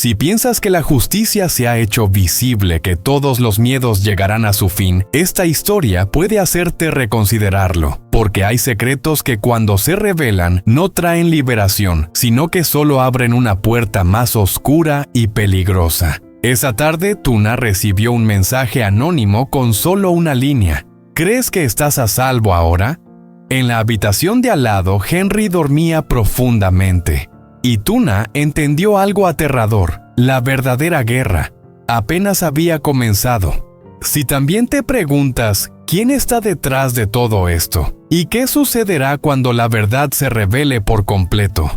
Si piensas que la justicia se ha hecho visible, que todos los miedos llegarán a su fin, esta historia puede hacerte reconsiderarlo, porque hay secretos que cuando se revelan no traen liberación, sino que solo abren una puerta más oscura y peligrosa. Esa tarde, Tuna recibió un mensaje anónimo con solo una línea. ¿Crees que estás a salvo ahora? En la habitación de al lado, Henry dormía profundamente. Y Tuna entendió algo aterrador. La verdadera guerra apenas había comenzado. Si también te preguntas, ¿quién está detrás de todo esto? ¿Y qué sucederá cuando la verdad se revele por completo?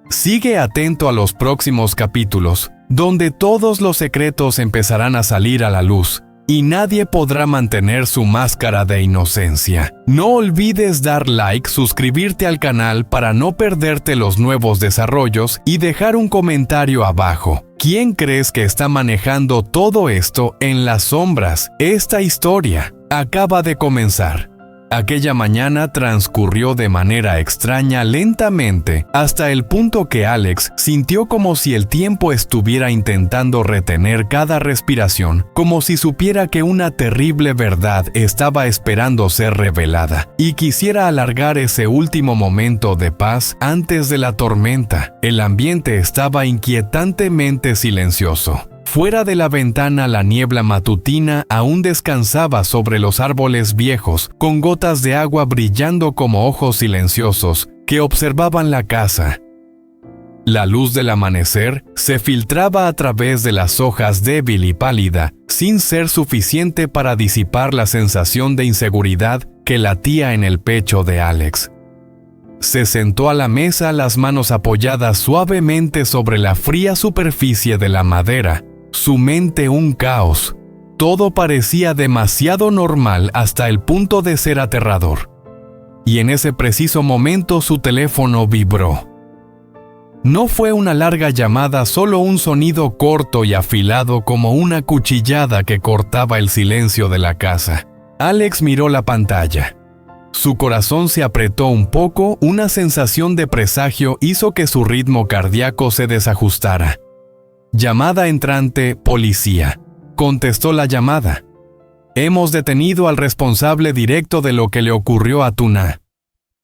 Sigue atento a los próximos capítulos, donde todos los secretos empezarán a salir a la luz, y nadie podrá mantener su máscara de inocencia. No olvides dar like, suscribirte al canal para no perderte los nuevos desarrollos y dejar un comentario abajo. ¿Quién crees que está manejando todo esto en las sombras? Esta historia acaba de comenzar. Aquella mañana transcurrió de manera extraña lentamente, hasta el punto que Alex sintió como si el tiempo estuviera intentando retener cada respiración, como si supiera que una terrible verdad estaba esperando ser revelada, y quisiera alargar ese último momento de paz antes de la tormenta. El ambiente estaba inquietantemente silencioso. Fuera de la ventana, la niebla matutina aún descansaba sobre los árboles viejos, con gotas de agua brillando como ojos silenciosos que observaban la casa. La luz del amanecer se filtraba a través de las hojas débil y pálida, sin ser suficiente para disipar la sensación de inseguridad que latía en el pecho de Alex. Se sentó a la mesa, las manos apoyadas suavemente sobre la fría superficie de la madera. Su mente un caos. Todo parecía demasiado normal hasta el punto de ser aterrador. Y en ese preciso momento su teléfono vibró. No fue una larga llamada, solo un sonido corto y afilado como una cuchillada que cortaba el silencio de la casa. Alex miró la pantalla. Su corazón se apretó un poco, una sensación de presagio hizo que su ritmo cardíaco se desajustara. Llamada entrante, policía. Contestó la llamada. Hemos detenido al responsable directo de lo que le ocurrió a Tuna.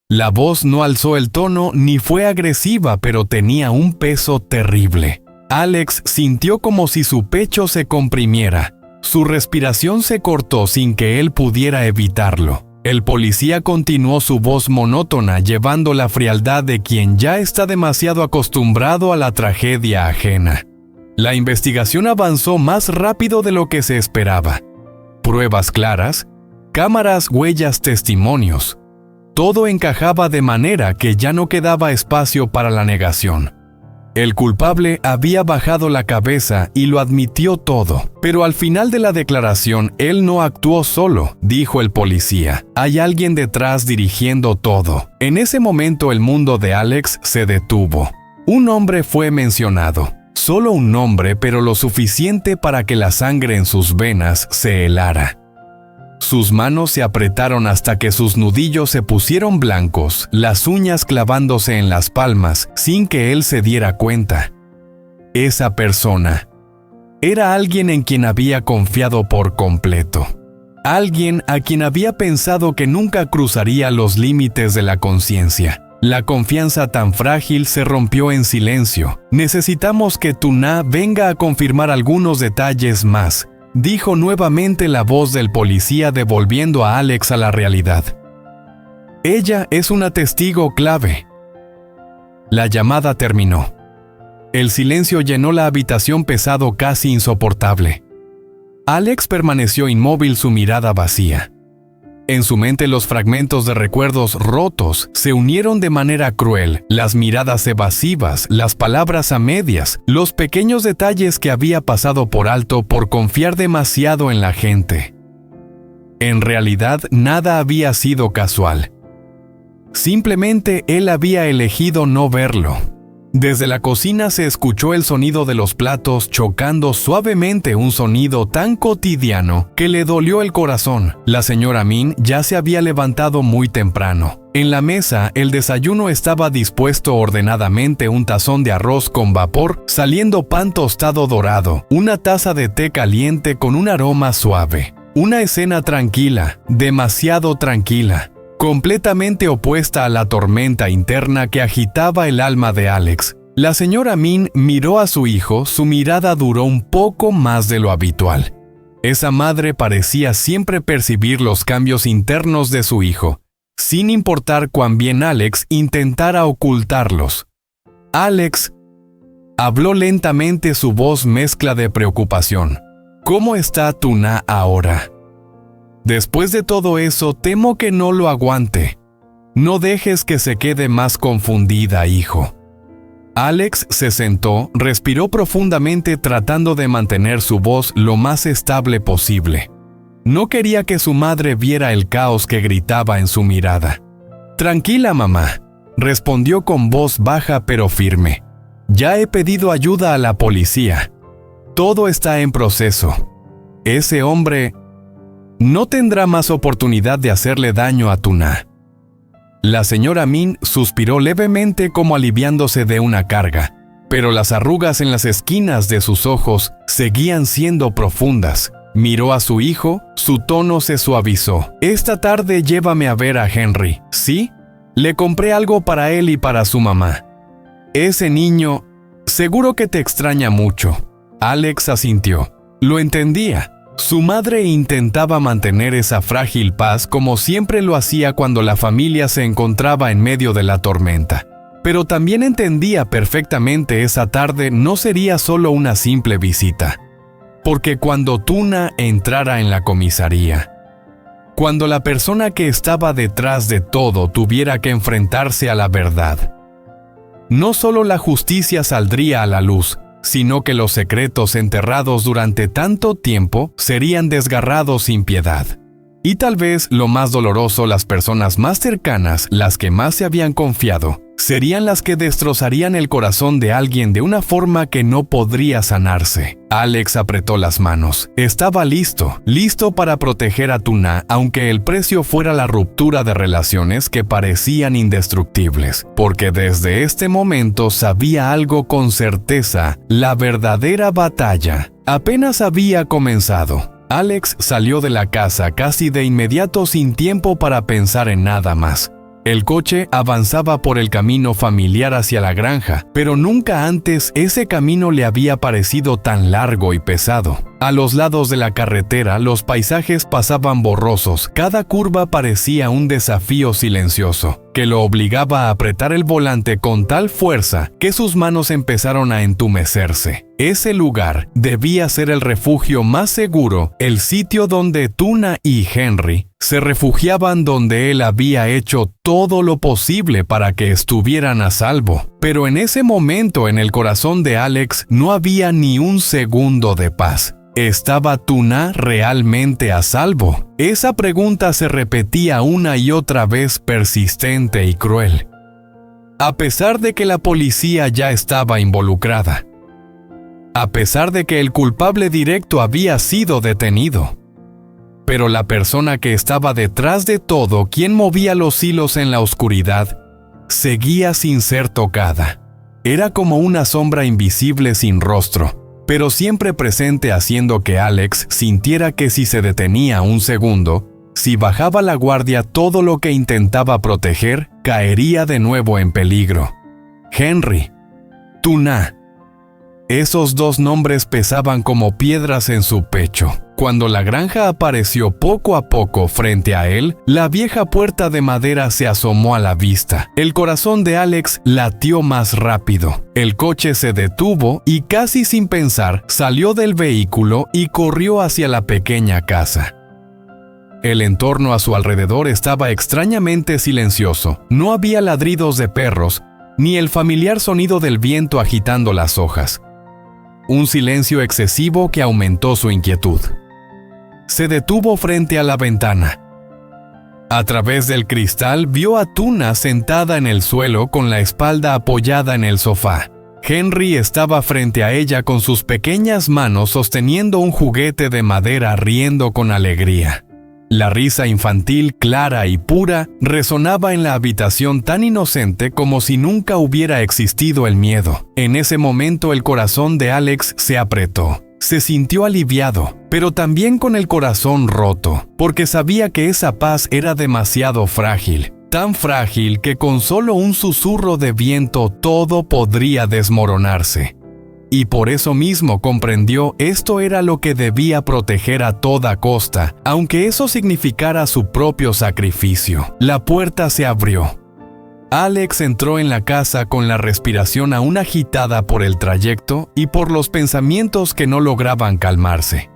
La voz no alzó el tono ni fue agresiva, pero tenía un peso terrible. Alex sintió como si su pecho se comprimiera. Su respiración se cortó sin que él pudiera evitarlo. El policía continuó su voz monótona, llevando la frialdad de quien ya está demasiado acostumbrado a la tragedia ajena. La investigación avanzó más rápido de lo que se esperaba. Pruebas claras, cámaras, huellas, testimonios. Todo encajaba de manera que ya no quedaba espacio para la negación. El culpable había bajado la cabeza y lo admitió todo. Pero al final de la declaración, él no actuó solo, dijo el policía. Hay alguien detrás dirigiendo todo. En ese momento el mundo de Alex se detuvo. Un hombre fue mencionado. Solo un nombre, pero lo suficiente para que la sangre en sus venas se helara. Sus manos se apretaron hasta que sus nudillos se pusieron blancos, las uñas clavándose en las palmas, sin que él se diera cuenta. Esa persona era alguien en quien había confiado por completo. Alguien a quien había pensado que nunca cruzaría los límites de la conciencia. La confianza tan frágil se rompió en silencio. Necesitamos que Tuna venga a confirmar algunos detalles más, dijo nuevamente la voz del policía, devolviendo a Alex a la realidad. Ella es una testigo clave. La llamada terminó. El silencio llenó la habitación pesado, casi insoportable. Alex permaneció inmóvil, su mirada vacía. En su mente los fragmentos de recuerdos rotos se unieron de manera cruel, las miradas evasivas, las palabras a medias, los pequeños detalles que había pasado por alto por confiar demasiado en la gente. En realidad, nada había sido casual. Simplemente él había elegido no verlo. Desde la cocina se escuchó el sonido de los platos chocando suavemente, un sonido tan cotidiano que le dolió el corazón. La señora Min ya se había levantado muy temprano. En la mesa, el desayuno estaba dispuesto ordenadamente: un tazón de arroz con vapor, saliendo pan tostado dorado, una taza de té caliente con un aroma suave. Una escena tranquila, demasiado tranquila, completamente opuesta a la tormenta interna que agitaba el alma de Alex. La señora Min miró a su hijo, su mirada duró un poco más de lo habitual. Esa madre parecía siempre percibir los cambios internos de su hijo, sin importar cuán bien Alex intentara ocultarlos. Alex habló lentamente, su voz mezcla de preocupación. ¿Cómo está Tuna ahora? Después de todo eso, temo que no lo aguante. No dejes que se quede más confundida, hijo. Alex se sentó, respiró profundamente tratando de mantener su voz lo más estable posible. No quería que su madre viera el caos que gritaba en su mirada. Tranquila, mamá, respondió con voz baja pero firme. Ya he pedido ayuda a la policía. Todo está en proceso. Ese hombre no tendrá más oportunidad de hacerle daño a Tuna. La señora Min suspiró levemente como aliviándose de una carga, pero las arrugas en las esquinas de sus ojos seguían siendo profundas. Miró a su hijo, su tono se suavizó. Esta tarde llévame a ver a Henry, ¿sí? Le compré algo para él y para su mamá. Ese niño seguro que te extraña mucho. Alex asintió. Lo entendía. Su madre intentaba mantener esa frágil paz como siempre lo hacía cuando la familia se encontraba en medio de la tormenta. Pero también entendía perfectamente esa tarde no sería solo una simple visita. Porque cuando Tuna entrara en la comisaría, cuando la persona que estaba detrás de todo tuviera que enfrentarse a la verdad, no solo la justicia saldría a la luz, sino que los secretos enterrados durante tanto tiempo serían desgarrados sin piedad. Y tal vez lo más doloroso, las personas más cercanas, las que más se habían confiado, serían las que destrozarían el corazón de alguien de una forma que no podría sanarse. Alex apretó las manos. Estaba listo para proteger a Tuna, aunque el precio fuera la ruptura de relaciones que parecían indestructibles. Porque desde este momento sabía algo con certeza: la verdadera batalla apenas había comenzado. Alex salió de la casa casi de inmediato, sin tiempo para pensar en nada más. El coche avanzaba por el camino familiar hacia la granja, pero nunca antes ese camino le había parecido tan largo y pesado. A los lados de la carretera los paisajes pasaban borrosos, cada curva parecía un desafío silencioso, que lo obligaba a apretar el volante con tal fuerza que sus manos empezaron a entumecerse. Ese lugar debía ser el refugio más seguro, el sitio donde Tuna y Henry se refugiaban, donde él había hecho todo lo posible para que estuvieran a salvo. Pero en ese momento en el corazón de Alex no había ni un segundo de paz. ¿Estaba Tuna realmente a salvo? Esa pregunta se repetía una y otra vez, persistente y cruel. A pesar de que la policía ya estaba involucrada. A pesar de que el culpable directo había sido detenido. Pero la persona que estaba detrás de todo, quien movía los hilos en la oscuridad, seguía sin ser tocada. Era como una sombra invisible sin rostro, pero siempre presente, haciendo que Alex sintiera que si se detenía un segundo, si bajaba la guardia, todo lo que intentaba proteger caería de nuevo en peligro. Henry, Tuna. Esos dos nombres pesaban como piedras en su pecho. Cuando la granja apareció poco a poco frente a él, la vieja puerta de madera se asomó a la vista. El corazón de Alex latió más rápido. El coche se detuvo y, casi sin pensar, salió del vehículo y corrió hacia la pequeña casa. El entorno a su alrededor estaba extrañamente silencioso. No había ladridos de perros, ni el familiar sonido del viento agitando las hojas. Un silencio excesivo que aumentó su inquietud. Se detuvo frente a la ventana. A través del cristal vio a Tuna sentada en el suelo con la espalda apoyada en el sofá. Henry estaba frente a ella con sus pequeñas manos sosteniendo un juguete de madera, riendo con alegría. La risa infantil, clara y pura, resonaba en la habitación tan inocente como si nunca hubiera existido el miedo. En ese momento el corazón de Alex se apretó. Se sintió aliviado, pero también con el corazón roto, porque sabía que esa paz era demasiado frágil. Tan frágil que con solo un susurro de viento todo podría desmoronarse. Y por eso mismo comprendió esto era lo que debía proteger a toda costa, aunque eso significara su propio sacrificio. La puerta se abrió. Alex entró en la casa con la respiración aún agitada por el trayecto y por los pensamientos que no lograban calmarse.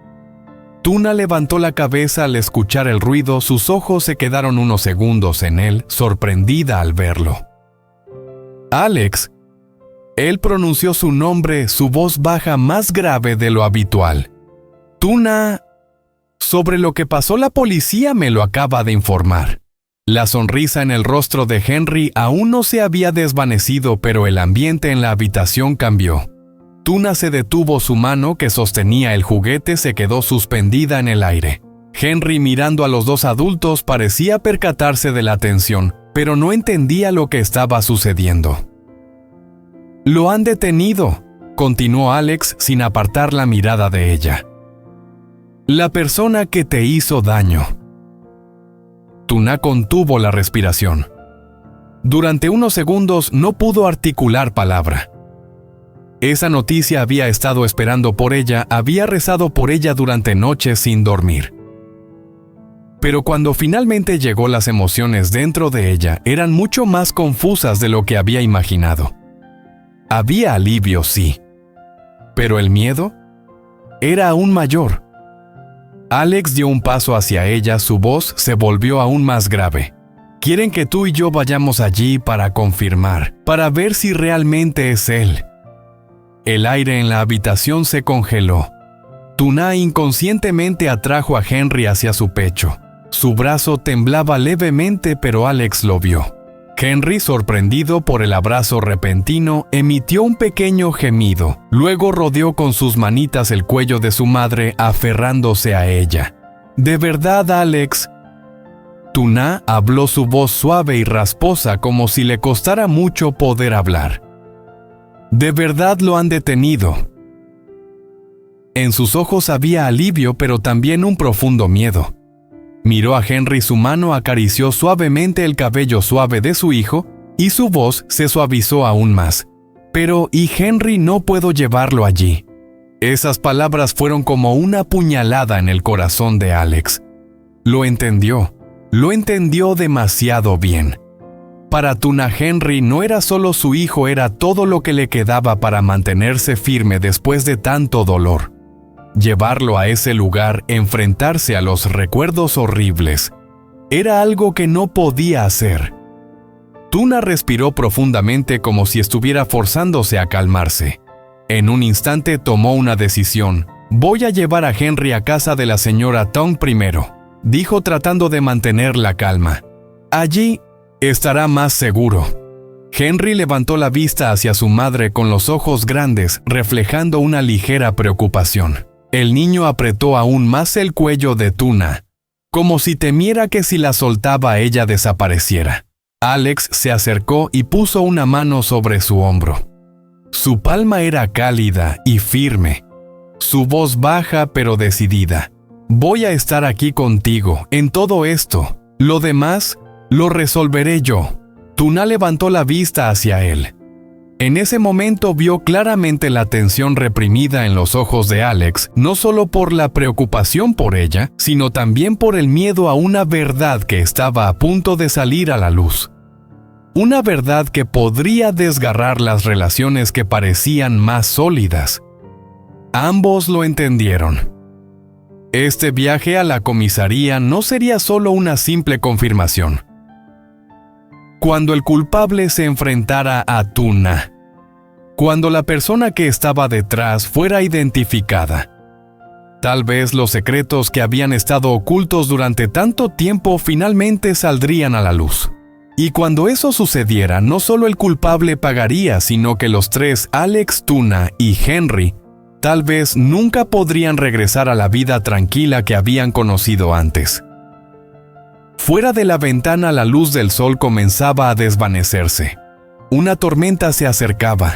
Tuna levantó la cabeza al escuchar el ruido, sus ojos se quedaron unos segundos en él, sorprendida al verlo. «Alex». Él pronunció su nombre, su voz baja más grave de lo habitual. «Tuna, sobre lo que pasó la policía me lo acaba de informar». La sonrisa en el rostro de Henry aún no se había desvanecido, pero el ambiente en la habitación cambió. Tuna se detuvo, su mano que sostenía el juguete se quedó suspendida en el aire. Henry, mirando a los dos adultos, parecía percatarse de la tensión, pero no entendía lo que estaba sucediendo. «Lo han detenido», continuó Alex sin apartar la mirada de ella. «La persona que te hizo daño». Tuna contuvo la respiración. Durante unos segundos no pudo articular palabra. Esa noticia había estado esperando por ella, había rezado por ella durante noches sin dormir. Pero cuando finalmente llegó, las emociones dentro de ella eran mucho más confusas de lo que había imaginado. Había alivio, sí, pero el miedo era aún mayor. Alex dio un paso hacia ella, su voz se volvió aún más grave. «Quieren que tú y yo vayamos allí para confirmar, para ver si realmente es él». El aire en la habitación se congeló. Tuna inconscientemente atrajo a Henry hacia su pecho. Su brazo temblaba levemente, pero Alex lo vio. Henry, sorprendido por el abrazo repentino, emitió un pequeño gemido. Luego rodeó con sus manitas el cuello de su madre, aferrándose a ella. «¿De verdad, Alex?» Tuna habló, su voz suave y rasposa, como si le costara mucho poder hablar. «¿De verdad lo han detenido?» En sus ojos había alivio, pero también un profundo miedo. Miró a Henry, su mano acarició suavemente el cabello suave de su hijo y su voz se suavizó aún más. «Pero, ¿y Henry? No puedo llevarlo allí». Esas palabras fueron como una puñalada en el corazón de Alex. Lo entendió demasiado bien. Para Tuna, Henry no era solo su hijo, era todo lo que le quedaba para mantenerse firme después de tanto dolor. Llevarlo a ese lugar, enfrentarse a los recuerdos horribles, era algo que no podía hacer. Tuna respiró profundamente como si estuviera forzándose a calmarse. En un instante tomó una decisión. «Voy a llevar a Henry a casa de la señora Tong primero», dijo tratando de mantener la calma. «Allí estará más seguro». Henry levantó la vista hacia su madre con los ojos grandes, reflejando una ligera preocupación. El niño apretó aún más el cuello de Tuna, como si temiera que si la soltaba ella desapareciera. Alex se acercó y puso una mano sobre su hombro. Su palma era cálida y firme, su voz baja pero decidida. «Voy a estar aquí contigo en todo esto. Lo demás lo resolveré yo». Tuna levantó la vista hacia él. En ese momento vio claramente la tensión reprimida en los ojos de Alex, no solo por la preocupación por ella, sino también por el miedo a una verdad que estaba a punto de salir a la luz. Una verdad que podría desgarrar las relaciones que parecían más sólidas. Ambos lo entendieron. Este viaje a la comisaría no sería solo una simple confirmación. Cuando el culpable se enfrentara a Tuna, cuando la persona que estaba detrás fuera identificada, Tal vez los secretos que habían estado ocultos durante tanto tiempo finalmente saldrían a la luz. Y cuando eso sucediera, no solo el culpable pagaría, sino que los tres, Alex, Tuna y Henry, tal vez nunca podrían regresar a la vida tranquila que habían conocido antes. Fuera de la ventana, la luz del sol comenzaba a desvanecerse. Una tormenta se acercaba,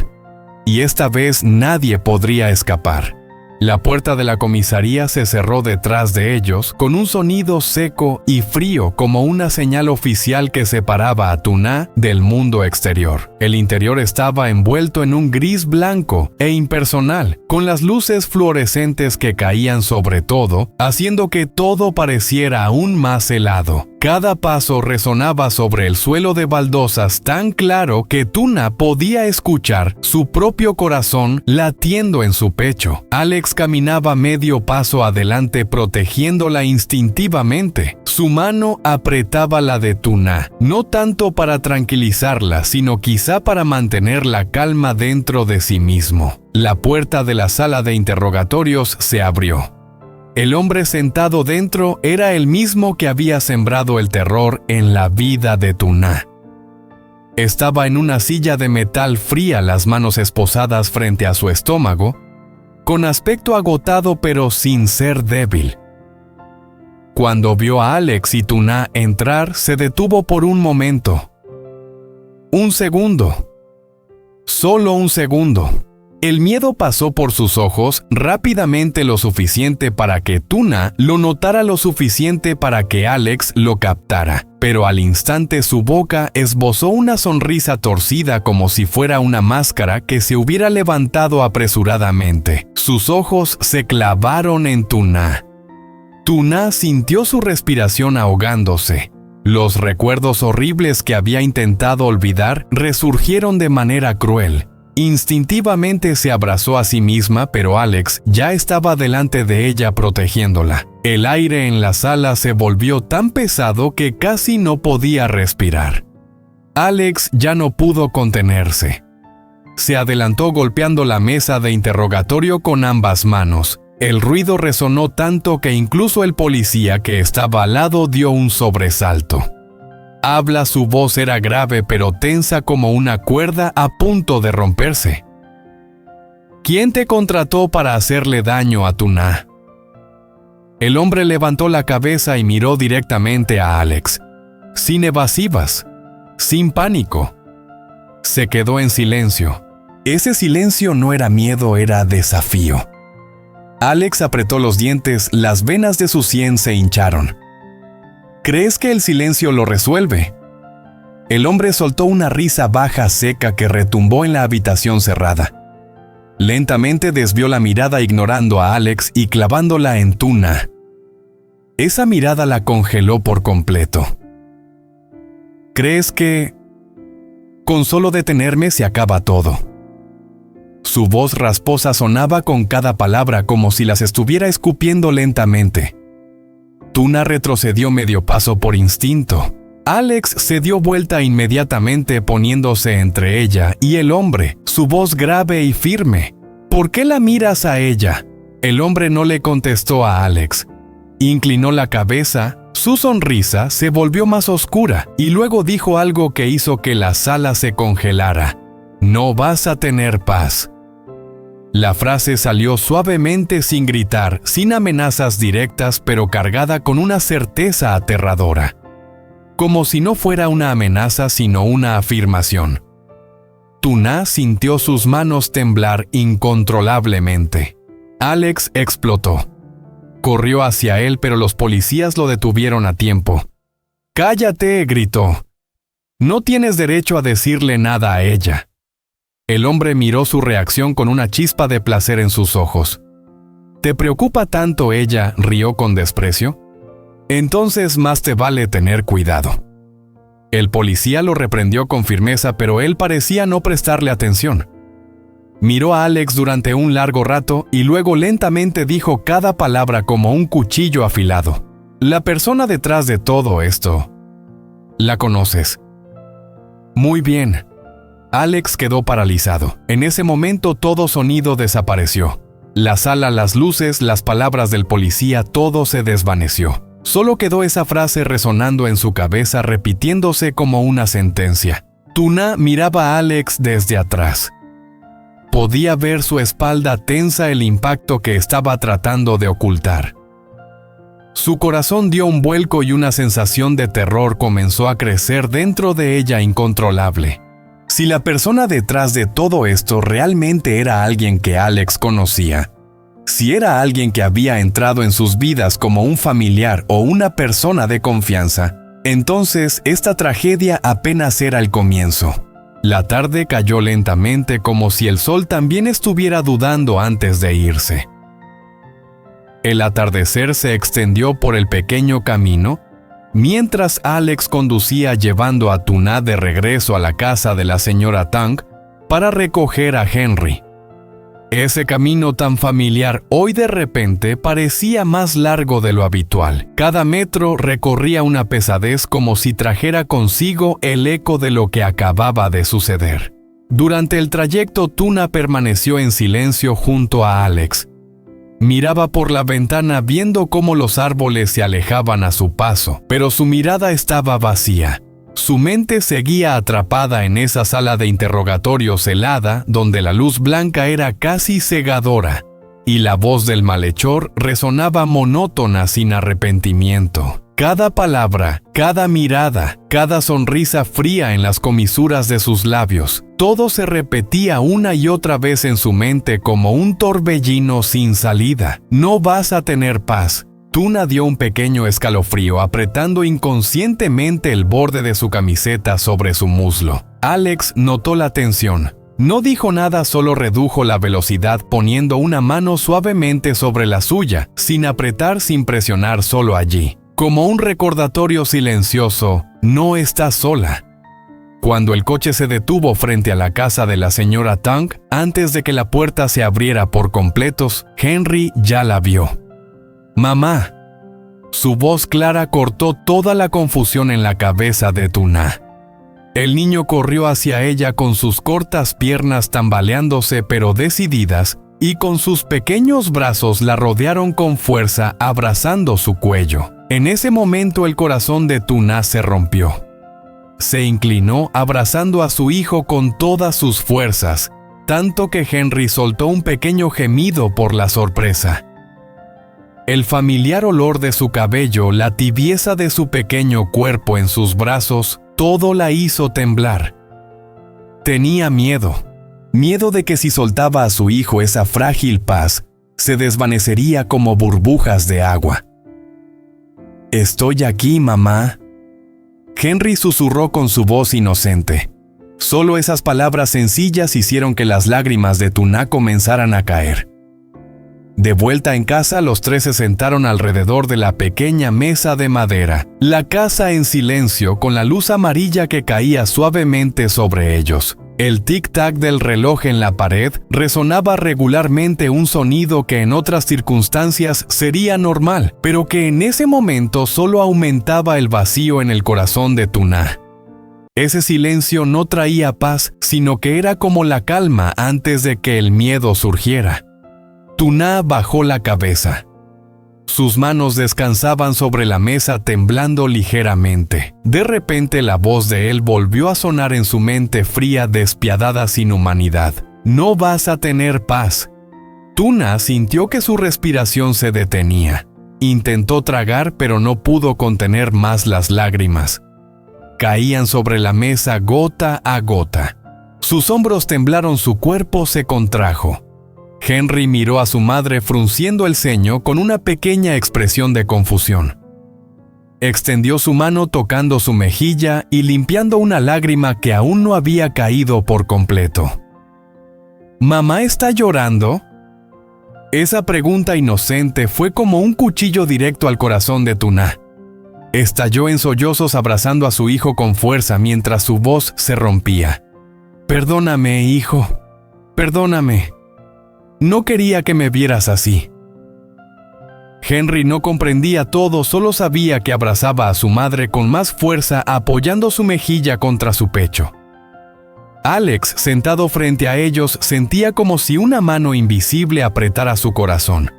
y esta vez nadie podría escapar. La puerta de la comisaría se cerró detrás de ellos con un sonido seco y frío como una señal oficial que separaba a Tuna del mundo exterior. El interior estaba envuelto en un gris blanco e impersonal, con las luces fluorescentes que caían sobre todo, haciendo que todo pareciera aún más helado. Cada paso resonaba sobre el suelo de baldosas tan claro que Tuna podía escuchar su propio corazón latiendo en su pecho. Alex caminaba medio paso adelante protegiéndola instintivamente. Su mano apretaba la de Tuna, no tanto para tranquilizarla, sino quizá para mantener la calma dentro de sí mismo. La puerta de la sala de interrogatorios se abrió. El hombre sentado dentro era el mismo que había sembrado el terror en la vida de Tuna. Estaba en una silla de metal fría, las manos esposadas frente a su estómago, con aspecto agotado pero sin ser débil. Cuando vio a Alex y Tuna entrar, se detuvo por un momento. Un segundo. Solo un segundo. El miedo pasó por sus ojos rápidamente, lo suficiente para que Tuna lo notara, lo suficiente para que Alex lo captara. Pero al instante su boca esbozó una sonrisa torcida como si fuera una máscara que se hubiera levantado apresuradamente. Sus ojos se clavaron en Tuna. Tuna sintió su respiración ahogándose. Los recuerdos horribles que había intentado olvidar resurgieron de manera cruel. Instintivamente se abrazó a sí misma, pero Alex ya estaba delante de ella protegiéndola. El aire en la sala se volvió tan pesado que casi no podía respirar. Alex ya no pudo contenerse. Se adelantó golpeando la mesa de interrogatorio con ambas manos. El ruido resonó tanto que incluso el policía que estaba al lado dio un sobresalto. Su voz era grave pero tensa como una cuerda a punto de romperse. ¿Quién te contrató para hacerle daño a Tuna? El hombre levantó la cabeza y miró directamente a Alex, sin evasivas, sin pánico. Se quedó en silencio. Ese silencio no era miedo, era desafío. Alex apretó los dientes, las venas de su sien se hincharon. ¿Crees que el silencio lo resuelve? El hombre soltó una risa baja, seca, que retumbó en la habitación cerrada. Lentamente desvió la mirada ignorando a Alex y clavándola en Tuna. Esa mirada la congeló por completo. ¿Crees que con solo detenerme se acaba todo? Su voz rasposa sonaba con cada palabra como si las estuviera escupiendo lentamente. Tuna retrocedió medio paso por instinto. Alex se dio vuelta inmediatamente poniéndose entre ella y el hombre, su voz grave y firme. ¿Por qué la miras a ella? El hombre no le contestó a Alex. Inclinó la cabeza, su sonrisa se volvió más oscura y luego dijo algo que hizo que la sala se congelara. No vas a tener paz. La frase salió suavemente, sin gritar, sin amenazas directas, pero cargada con una certeza aterradora. Como si no fuera una amenaza, sino una afirmación. Tuna sintió sus manos temblar incontrolablemente. Alex explotó. Corrió hacia él, pero los policías lo detuvieron a tiempo. «¡Cállate!», gritó. «No tienes derecho a decirle nada a ella». El hombre miró su reacción con una chispa de placer en sus ojos. «¿Te preocupa tanto ella?», rió con desprecio. «Entonces más te vale tener cuidado». El policía lo reprendió con firmeza, pero él parecía no prestarle atención. Miró a Alex durante un largo rato y luego lentamente dijo cada palabra como un cuchillo afilado. «La persona detrás de todo esto, ¿la conoces?» «Muy bien». Alex quedó paralizado. En ese momento todo sonido desapareció. La sala, las luces, las palabras del policía, todo se desvaneció. Solo quedó esa frase resonando en su cabeza, repitiéndose como una sentencia. Tuna miraba a Alex desde atrás. Podía ver su espalda tensa, el impacto que estaba tratando de ocultar. Su corazón dio un vuelco y una sensación de terror comenzó a crecer dentro de ella incontrolable. Si la persona detrás de todo esto realmente era alguien que Alex conocía, si era alguien que había entrado en sus vidas como un familiar o una persona de confianza, entonces esta tragedia apenas era el comienzo. La tarde cayó lentamente como si el sol también estuviera dudando antes de irse. El atardecer se extendió por el pequeño camino, mientras Alex conducía llevando a Tuna de regreso a la casa de la señora Tang para recoger a Henry. Ese camino tan familiar hoy de repente parecía más largo de lo habitual. Cada metro recorría una pesadez como si trajera consigo el eco de lo que acababa de suceder. Durante el trayecto, Tuna permaneció en silencio junto a Alex. Miraba por la ventana viendo cómo los árboles se alejaban a su paso, pero su mirada estaba vacía. Su mente seguía atrapada en esa sala de interrogatorios helada, donde la luz blanca era casi cegadora, y la voz del malhechor resonaba monótona sin arrepentimiento. Cada palabra, cada mirada, cada sonrisa fría en las comisuras de sus labios, todo se repetía una y otra vez en su mente como un torbellino sin salida. No vas a tener paz. Tuna dio un pequeño escalofrío apretando inconscientemente el borde de su camiseta sobre su muslo. Alex notó la tensión. No dijo nada, solo redujo la velocidad poniendo una mano suavemente sobre la suya, sin apretar, sin presionar, solo allí. Como un recordatorio silencioso, no estás sola. Cuando el coche se detuvo frente a la casa de la señora Tang, antes de que la puerta se abriera por completos, Henry ya la vio. ¡Mamá! Su voz clara cortó toda la confusión en la cabeza de Tuna. El niño corrió hacia ella con sus cortas piernas tambaleándose pero decididas, y con sus pequeños brazos la rodearon con fuerza, abrazando su cuello. En ese momento el corazón de Tuna se rompió. Se inclinó abrazando a su hijo con todas sus fuerzas, tanto que Henry soltó un pequeño gemido por la sorpresa. El familiar olor de su cabello, la tibieza de su pequeño cuerpo en sus brazos, todo la hizo temblar. Tenía miedo. Miedo de que si soltaba a su hijo esa frágil paz, se desvanecería como burbujas de agua. «Estoy aquí, mamá», Henry susurró con su voz inocente. Solo esas palabras sencillas hicieron que las lágrimas de Tuna comenzaran a caer. De vuelta en casa, los tres se sentaron alrededor de la pequeña mesa de madera, la casa en silencio con la luz amarilla que caía suavemente sobre ellos. El tic-tac del reloj en la pared resonaba regularmente, un sonido que en otras circunstancias sería normal, pero que en ese momento solo aumentaba el vacío en el corazón de Tuna. Ese silencio no traía paz, sino que era como la calma antes de que el miedo surgiera. Tuna bajó la cabeza. Sus manos descansaban sobre la mesa temblando ligeramente. De repente la voz de él volvió a sonar en su mente fría, despiadada, sin humanidad. «No vas a tener paz». Tuna sintió que su respiración se detenía. Intentó tragar, pero no pudo contener más las lágrimas. Caían sobre la mesa gota a gota. Sus hombros temblaron, su cuerpo se contrajo. Henry miró a su madre frunciendo el ceño con una pequeña expresión de confusión. Extendió su mano tocando su mejilla y limpiando una lágrima que aún no había caído por completo. «¿Mamá está llorando?» Esa pregunta inocente fue como un cuchillo directo al corazón de Tuna. Estalló en sollozos abrazando a su hijo con fuerza mientras su voz se rompía. «Perdóname, hijo. Perdóname. No quería que me vieras así». Henry no comprendía todo, solo sabía que abrazaba a su madre con más fuerza, apoyando su mejilla contra su pecho. Alex, sentado frente a ellos, sentía como si una mano invisible apretara su corazón.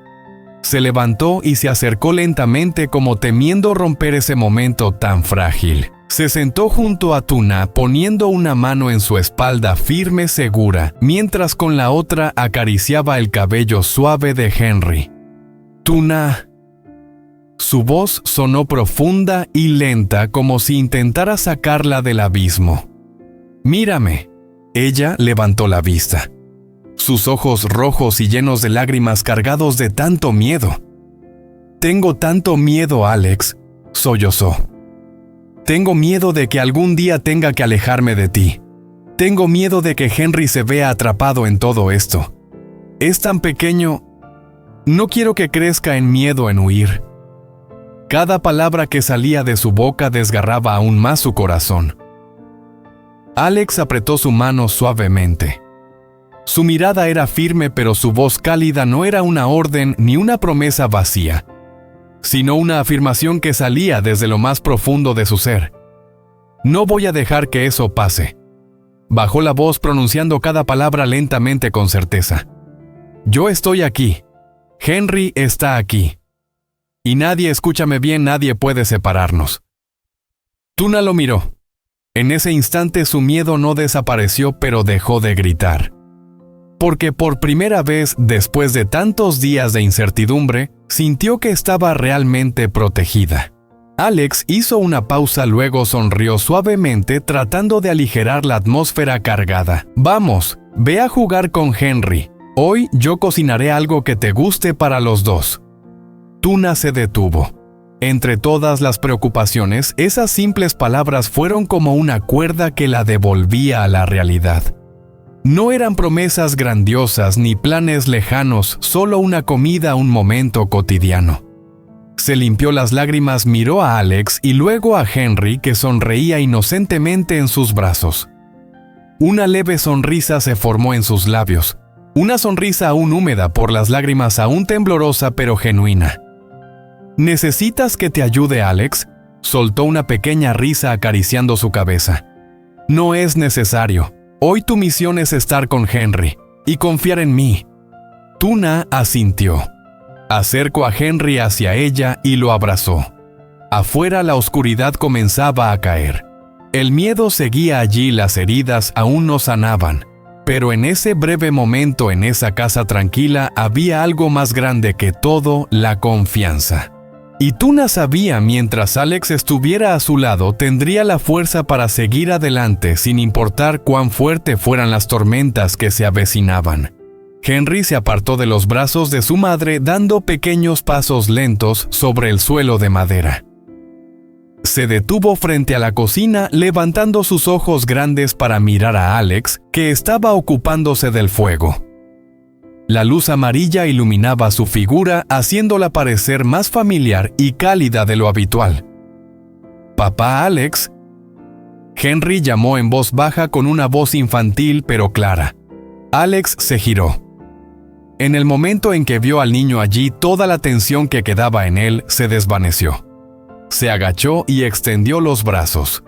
Se levantó y se acercó lentamente como temiendo romper ese momento tan frágil. Se sentó junto a Tuna poniendo una mano en su espalda firme, segura, mientras con la otra acariciaba el cabello suave de Henry. Tuna. Su voz sonó profunda y lenta como si intentara sacarla del abismo. Mírame. Ella levantó la vista. Sus ojos rojos y llenos de lágrimas cargados de tanto miedo. Tengo tanto miedo, Alex, sollozó. Tengo miedo de que algún día tenga que alejarme de ti. Tengo miedo de que Henry se vea atrapado en todo esto. Es tan pequeño. No quiero que crezca en miedo en huir. Cada palabra que salía de su boca desgarraba aún más su corazón. Alex apretó su mano suavemente. Su mirada era firme, pero su voz cálida no era una orden ni una promesa vacía, sino una afirmación que salía desde lo más profundo de su ser. No voy a dejar que eso pase. Bajó la voz pronunciando cada palabra lentamente con certeza. Yo estoy aquí. Henry está aquí. Y nadie, escúchame bien, nadie puede separarnos. Tuna lo miró. En ese instante su miedo no desapareció, pero dejó de gritar. Porque por primera vez, después de tantos días de incertidumbre, sintió que estaba realmente protegida. Alex hizo una pausa, luego sonrió suavemente tratando de aligerar la atmósfera cargada. Vamos, ve a jugar con Henry. Hoy yo cocinaré algo que te guste para los dos. Tuna se detuvo. Entre todas las preocupaciones, esas simples palabras fueron como una cuerda que la devolvía a la realidad. No eran promesas grandiosas ni planes lejanos, solo una comida, un momento cotidiano. Se limpió las lágrimas, miró a Alex y luego a Henry, que sonreía inocentemente en sus brazos. Una leve sonrisa se formó en sus labios, una sonrisa aún húmeda por las lágrimas, aún temblorosa pero genuina. ¿Necesitas que te ayude, Alex? Soltó una pequeña risa acariciando su cabeza. No es necesario. Hoy tu misión es estar con Henry y confiar en mí. Tuna asintió. Acercó a Henry hacia ella y lo abrazó. Afuera la oscuridad comenzaba a caer. El miedo seguía allí, las heridas aún no sanaban. Pero en ese breve momento, en esa casa tranquila, había algo más grande que todo: la confianza. Y Tuna sabía, mientras Alex estuviera a su lado, tendría la fuerza para seguir adelante sin importar cuán fuerte fueran las tormentas que se avecinaban. Henry se apartó de los brazos de su madre, dando pequeños pasos lentos sobre el suelo de madera. Se detuvo frente a la cocina, levantando sus ojos grandes para mirar a Alex, que estaba ocupándose del fuego. La luz amarilla iluminaba su figura, haciéndola parecer más familiar y cálida de lo habitual. «Papá Alex», Henry llamó en voz baja con una voz infantil pero clara. Alex se giró. En el momento en que vio al niño allí, toda la tensión que quedaba en él se desvaneció. Se agachó y extendió los brazos.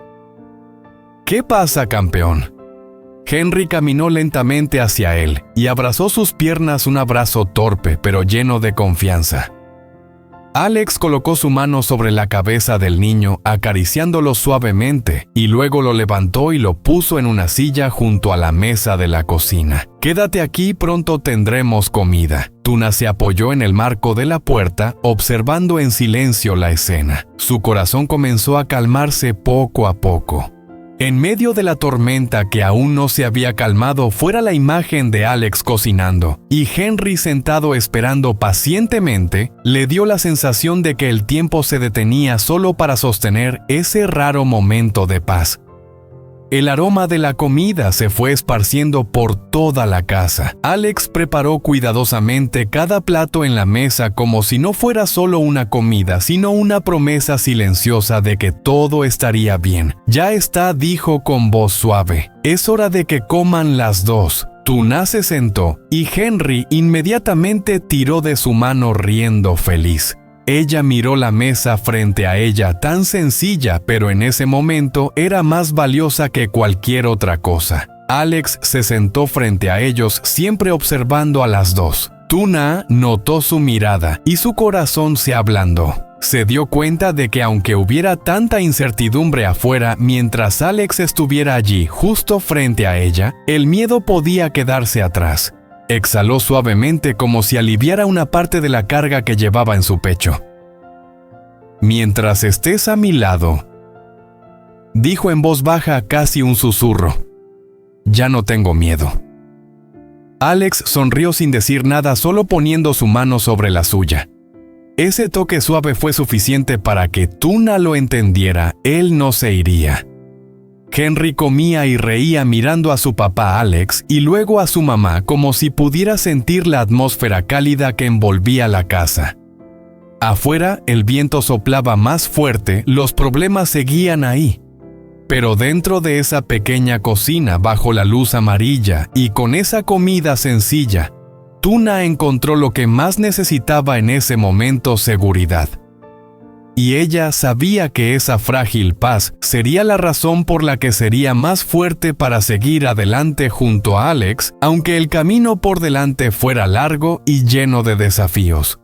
«¿Qué pasa, campeón?». Henry caminó lentamente hacia él y abrazó sus piernas, un abrazo torpe pero lleno de confianza. Alex colocó su mano sobre la cabeza del niño, acariciándolo suavemente, y luego lo levantó y lo puso en una silla junto a la mesa de la cocina. «Quédate aquí, pronto tendremos comida». Tuna se apoyó en el marco de la puerta, observando en silencio la escena. Su corazón comenzó a calmarse poco a poco. En medio de la tormenta que aún no se había calmado, fuera la imagen de Alex cocinando y Henry sentado esperando pacientemente, le dio la sensación de que el tiempo se detenía solo para sostener ese raro momento de paz. El aroma de la comida se fue esparciendo por toda la casa. Alex preparó cuidadosamente cada plato en la mesa como si no fuera solo una comida, sino una promesa silenciosa de que todo estaría bien. «Ya está», dijo con voz suave. «Es hora de que coman las dos». Tuna se sentó y Henry inmediatamente tiró de su mano riendo feliz. Ella miró la mesa frente a ella, tan sencilla, pero en ese momento era más valiosa que cualquier otra cosa. Alex se sentó frente a ellos, siempre observando a las dos. Tuna notó su mirada y su corazón se ablandó. Se dio cuenta de que aunque hubiera tanta incertidumbre afuera, mientras Alex estuviera allí, justo frente a ella, el miedo podía quedarse atrás. Exhaló suavemente como si aliviara una parte de la carga que llevaba en su pecho. «Mientras estés a mi lado», dijo en voz baja, casi un susurro, «ya no tengo miedo». Alex sonrió sin decir nada, solo poniendo su mano sobre la suya. Ese toque suave fue suficiente para que Tuna lo entendiera. Él no se iría. Henry comía y reía mirando a su papá Alex y luego a su mamá como si pudiera sentir la atmósfera cálida que envolvía la casa. Afuera, el viento soplaba más fuerte, los problemas seguían ahí. Pero dentro de esa pequeña cocina, bajo la luz amarilla y con esa comida sencilla, Tuna encontró lo que más necesitaba en ese momento: seguridad. Y ella sabía que esa frágil paz sería la razón por la que sería más fuerte para seguir adelante junto a Alex, aunque el camino por delante fuera largo y lleno de desafíos.